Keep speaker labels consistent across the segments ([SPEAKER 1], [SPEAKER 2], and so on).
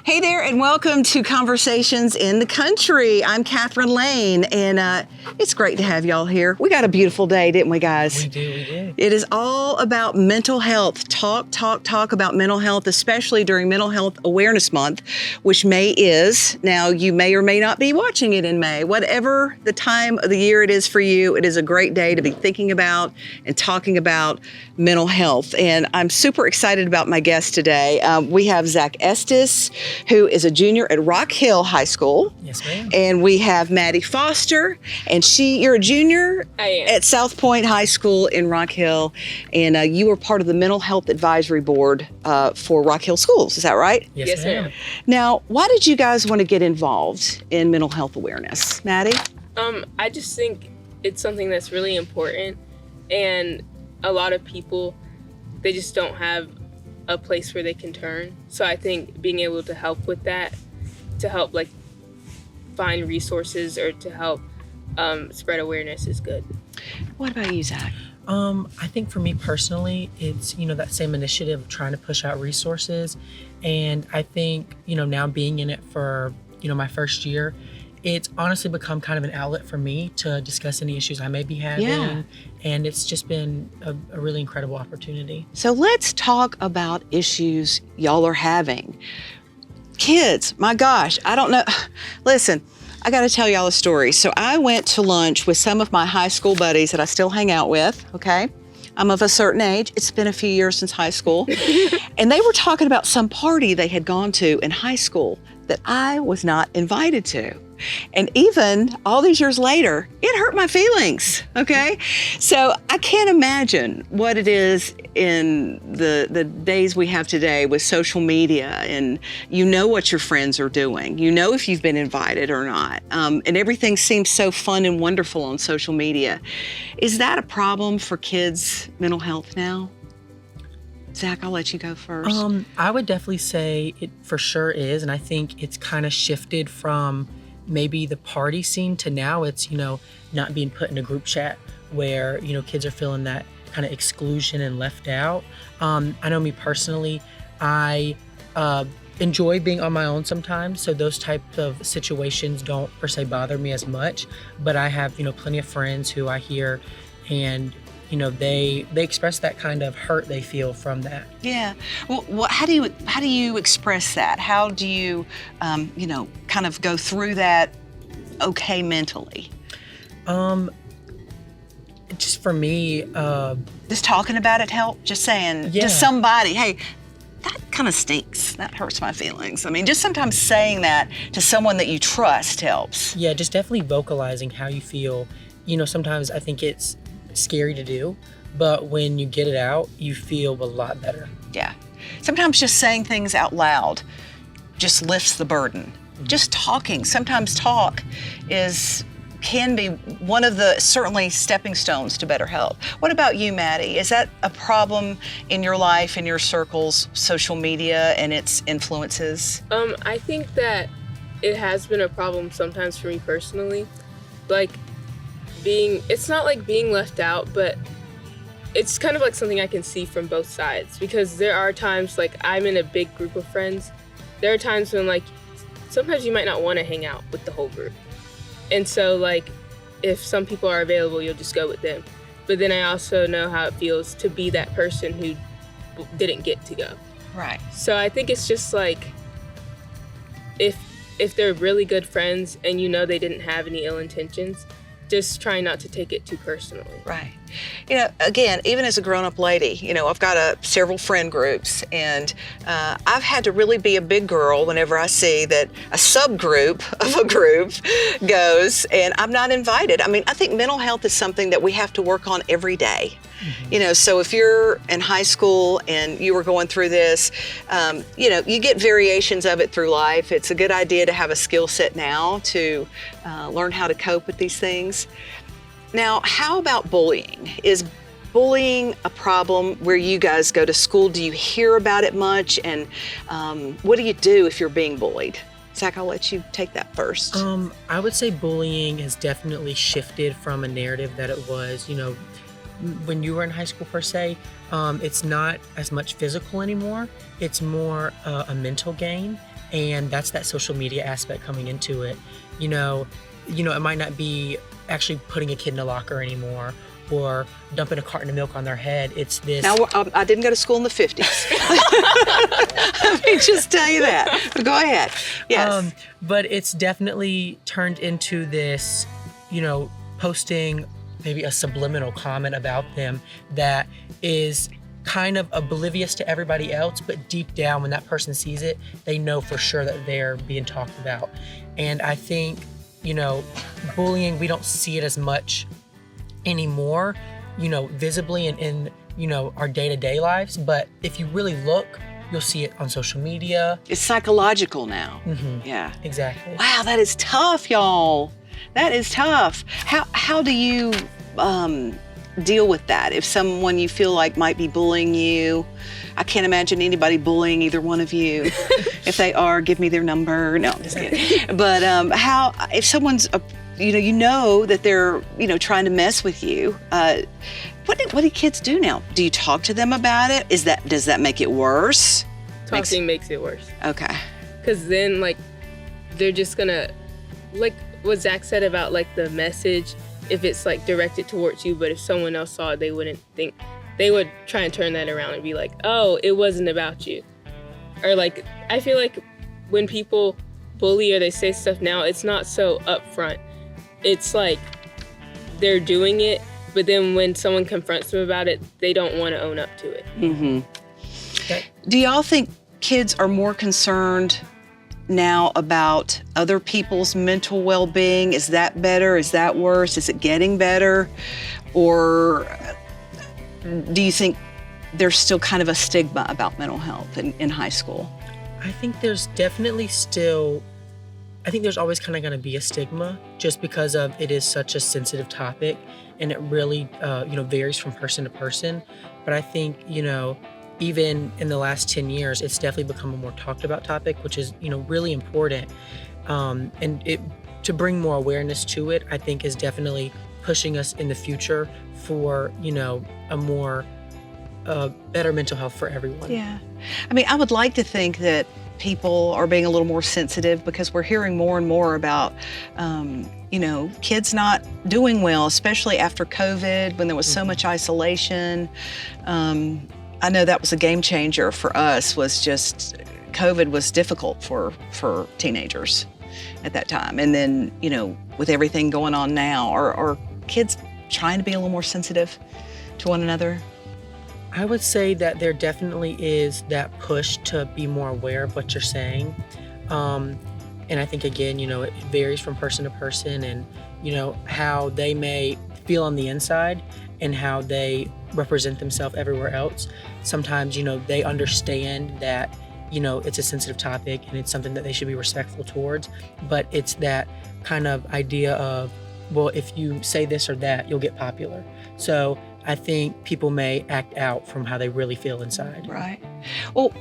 [SPEAKER 1] Hey there, and welcome to Conversations in the Country. I'm Catherine Lane, and it's great to have y'all here. We got a beautiful day, didn't we, guys?
[SPEAKER 2] We did.
[SPEAKER 1] It is all about mental health. Talk about mental health, especially during Mental Health Awareness Month, which May is. Now, you may or may not be watching it in May. Whatever the time of the year it is for you, it is a great day to be thinking about and talking about mental health. And I'm super excited about my guest today. We have Zach Estes, who is a junior at Rock Hill High School.
[SPEAKER 2] Yes, ma'am.
[SPEAKER 1] And we have Maddie Foster, and you're a junior at South Point High School in Rock Hill, and you were part of the Mental Health Advisory Board for Rock Hill Schools. Is that right?
[SPEAKER 2] Yes, ma'am.
[SPEAKER 1] Now, why did you guys want to get involved in mental health awareness? Maddie?
[SPEAKER 3] I just think it's something that's really important, and a lot of people, they just don't have a place where they can turn. So I think being able to help with that, to help like find resources or to help spread awareness is good.
[SPEAKER 1] What about you, Zach?
[SPEAKER 2] I think for me personally, it's, that same initiative of trying to push out resources. And I think, now being in it for, my first year, it's honestly become kind of an outlet for me to discuss any issues I may be having.
[SPEAKER 1] Yeah.
[SPEAKER 2] And it's just been a really incredible opportunity.
[SPEAKER 1] So let's talk about issues y'all are having. Kids, my gosh, I don't know. Listen, I got to tell y'all a story. So I went to lunch with some of my high school buddies that I still hang out with, okay? I'm of a certain age. It's been a few years since high school. And they were talking about some party they had gone to in high school that I was not invited to. And even all these years later, it hurt my feelings, okay? So I can't imagine what it is in the days we have today with social media, and you know what your friends are doing. You know if you've been invited or not. And everything seems so fun and wonderful on social media. Is that a problem for kids' mental health now? Zach, I'll let you go first.
[SPEAKER 2] I would definitely say it for sure is. And I think it's kind of shifted from maybe the party scene to now it's, not being put in a group chat where, kids are feeling that kind of exclusion and left out. I know me personally, I enjoy being on my own sometimes. So those types of situations don't per se bother me as much, but I have, plenty of friends who I hear and they express that kind of hurt they feel from that.
[SPEAKER 1] Yeah. Well, how do you express that? How do you, kind of go through that okay mentally?
[SPEAKER 2] Just for me,
[SPEAKER 1] just talking about it help? Just saying, just somebody, hey, that kind of stinks. That hurts my feelings. I mean, just sometimes saying that to someone that you trust helps.
[SPEAKER 2] Yeah, just definitely vocalizing how you feel. Sometimes I think it's scary to do, but when you get it out, you feel a lot better.
[SPEAKER 1] Yeah. Sometimes just saying things out just lifts the burden. Mm-hmm. Just talking. Sometimes talk can be one of the certainly stepping stones to better health. What about you, Maddie? Is that a problem in your life, in your circles, social media and its influences?
[SPEAKER 3] I think that it has been a problem sometimes for me personally. Like, it's not like being left out, but it's kind of like something I can see from both sides, because there are times like I'm in a big group of friends. There are times when like sometimes you might not want to hang out with the whole group. And so like if some people are available, you'll just go with them. But then I also know how it feels to be that person who didn't get to go.
[SPEAKER 1] Right.
[SPEAKER 3] So I think it's just like if they're really good friends and they didn't have any ill intentions, just try not to take it too personally.
[SPEAKER 1] Right. Again, even as a grown-up lady, I've got several friend groups, and I've had to really be a big girl whenever I see that a subgroup of a group goes and I'm not invited. I mean, I think mental health is something that we have to work on every day. Mm-hmm. So if you're in high school and you were going through this, you get variations of it through life. It's a good idea to have a skill set now to learn how to cope with these things. Now, how about bullying? Is bullying a problem where you guys go to school? Do you hear about it much? And what do you do if you're being bullied? Zach, I'll let you take that first.
[SPEAKER 2] I would say bullying has definitely shifted from a narrative that it was, when you were in high school per se. It's not as much physical anymore. It's more a mental game. And that's that social media aspect coming into it. It might not be actually putting a kid in a locker anymore or dumping a carton of milk on their head. It's this.
[SPEAKER 1] Now, I didn't go to school in the 50s. Let me just tell you that. But go ahead. Yes.
[SPEAKER 2] But it's definitely turned into this, posting maybe a subliminal comment about them that is kind of oblivious to everybody else, but deep down when that person sees it, they know for sure that they're being talked about. And I think, bullying, we don't see it as much anymore, visibly in our day-to-day lives. But if you really look, you'll see it on social media.
[SPEAKER 1] It's psychological now.
[SPEAKER 2] Mm-hmm.
[SPEAKER 1] Yeah.
[SPEAKER 2] Exactly.
[SPEAKER 1] Wow, that is tough, y'all. That is tough. How do you deal with that? If someone you feel like might be bullying you, I can't imagine anybody bullying either one of you. If they are, give me their number. No, I'm just kidding. But if someone's, that they're, trying to mess with you, what do kids do now? Do you talk to them about it? Does that make it worse?
[SPEAKER 3] Talking makes it worse.
[SPEAKER 1] Okay.
[SPEAKER 3] Because then, they're just gonna, what Zach said about, the message, if it's, directed towards you, but if someone else saw it, they wouldn't think, they would try and turn that around and be like, oh, it wasn't about you. Or, I feel like when people bully or they say stuff now, it's not so upfront. It's they're doing it, but then when someone confronts them about it, they don't want to own up to it.
[SPEAKER 1] Mm-hmm. Do y'all think kids are more concerned now about other people's mental well-being? Is that better? Is that worse? Is it getting better? Or do you think there's still kind of a stigma about mental health in high school?
[SPEAKER 2] I think there's definitely there's always kind of going to be a stigma just because of it is such a sensitive topic, and it really, varies from person to person. But I think, even in the last 10 years, it's definitely become a more talked about topic, which is, really important. And to bring more awareness to it, I think is definitely pushing us in the future for, a more better mental health for everyone.
[SPEAKER 1] Yeah. I mean, I would like to think that people are being a little more sensitive because we're hearing more and more about, kids not doing well, especially after COVID when there was so much isolation. I know that was a game changer for us, was just COVID was difficult for teenagers at that time. And then, with everything going on now, are kids trying to be a little more sensitive to one another?
[SPEAKER 2] I would say that there definitely is that push to be more aware of what you're saying. And I think, again, it varies from person to person and, how they may feel on the inside and how they represent themselves everywhere else. Sometimes, they understand that, it's a sensitive topic and it's something that they should be respectful towards, but it's that kind of idea of, well, if you say this or that, you'll get popular. So I think people may act out from how they really feel inside.
[SPEAKER 1] Right. Well,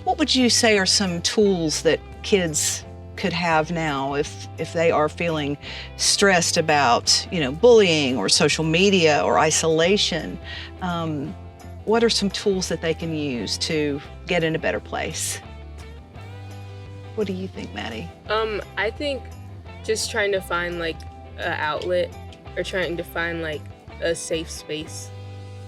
[SPEAKER 1] what would you say are some tools that kids could have now if they are feeling stressed about, bullying or social media or isolation? What are some tools that they can use to get in a better place? What do you think, Maddie?
[SPEAKER 3] I think just trying to find an outlet or trying to find a safe space.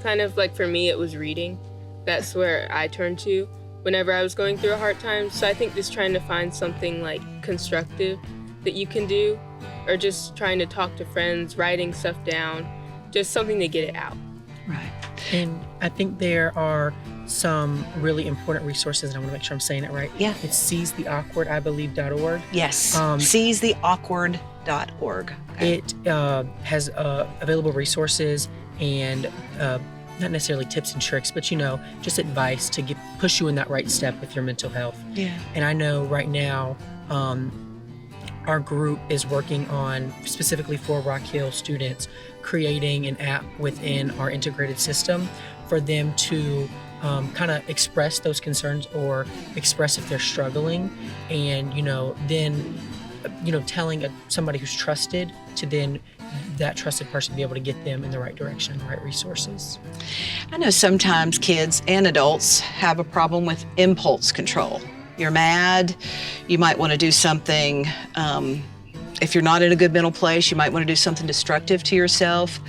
[SPEAKER 3] Kind of for me, it was reading. That's where I turned to whenever I was going through a hard time. So I think just trying to find something constructive that you can do, or just trying to talk to friends, writing stuff down, just something to get it out.
[SPEAKER 1] Right.
[SPEAKER 2] And I think there are some really important resources, and I want to make sure I'm saying it right.
[SPEAKER 1] Yeah.
[SPEAKER 2] It's seizetheawkward.org.
[SPEAKER 1] Yes. Seizetheawkward.org. Okay.
[SPEAKER 2] It has available resources and not necessarily tips and tricks, but just advice to push you in that right step with your mental health.
[SPEAKER 1] Yeah.
[SPEAKER 2] And I know right now our group is working on, specifically for Rock Hill students, creating an app within our integrated system for them to kind of express those concerns or express if they're struggling, and then telling somebody who's trusted to then that trusted person be able to get them in the right direction, the right resources.
[SPEAKER 1] I know sometimes kids and adults have a problem with impulse control. you're mad, you might want to do something. If you're not in a good mental place, you might want to do something destructive to yourself.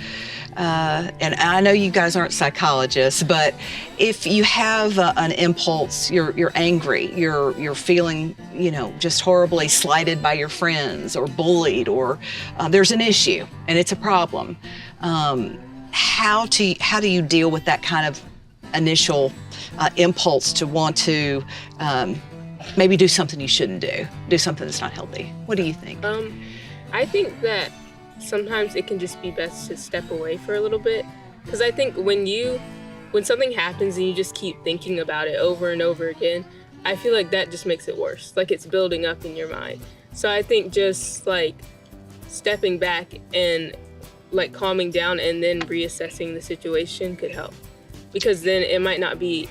[SPEAKER 1] And I know you guys aren't psychologists, but if you have an impulse, you're angry, you're feeling, just horribly slighted by your friends or bullied, or there's an issue and it's a problem. How do you deal with that kind of initial impulse to want to maybe do something you shouldn't do something that's not healthy? What do you think?
[SPEAKER 3] I think that sometimes it can just be best to step away for a little bit, because I think when something happens and you just keep thinking about it over and over again, I feel like that just makes it worse. Like, it's building up in your mind. So I think just like stepping back and like calming down and then reassessing the situation could help, because then it might not be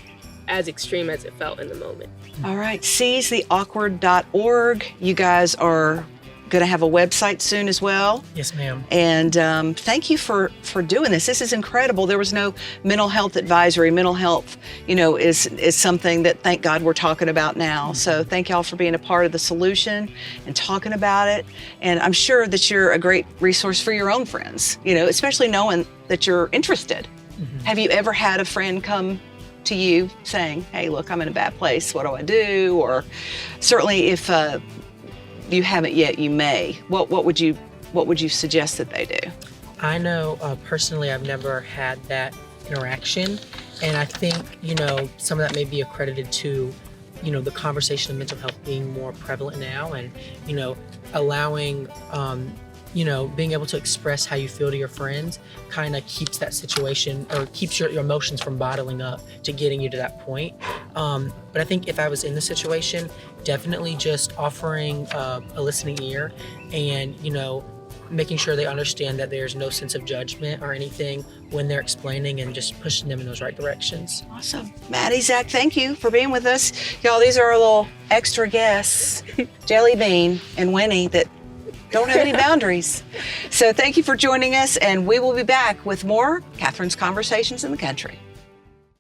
[SPEAKER 3] as extreme as it felt in the moment.
[SPEAKER 1] All right, seizetheawkward.org. You guys are going to have a website soon as well.
[SPEAKER 2] Yes, ma'am.
[SPEAKER 1] And thank you for doing this. This is incredible. There was no mental health advisory. Mental health, is something that, thank God, we're talking about now. So thank y'all for being a part of the solution and talking about it. And I'm sure that you're a great resource for your own friends, especially knowing that you're interested. Mm-hmm. Have you ever had a friend come to you saying, hey, look, I'm in a bad place. What do I do? Or certainly if you haven't yet, you may. What would you suggest that they do?
[SPEAKER 2] I know personally, I've never had that interaction, and I think some of that may be accredited to the conversation of mental health being more prevalent now, and allowing being able to express how you feel to your friends kind of keeps that situation, or keeps your emotions from bottling up to getting you to that point. But I think if I was in the situation, definitely just offering a listening ear and, making sure they understand that there's no sense of judgment or anything when they're explaining, and just pushing them in those right directions.
[SPEAKER 1] Awesome. Maddie, Zach, thank you for being with us. Y'all, these are our little extra guests, Jelly Bean and Winnie, that don't have any boundaries. So thank you for joining us, and we will be back with more Catherine's Conversations in the Country.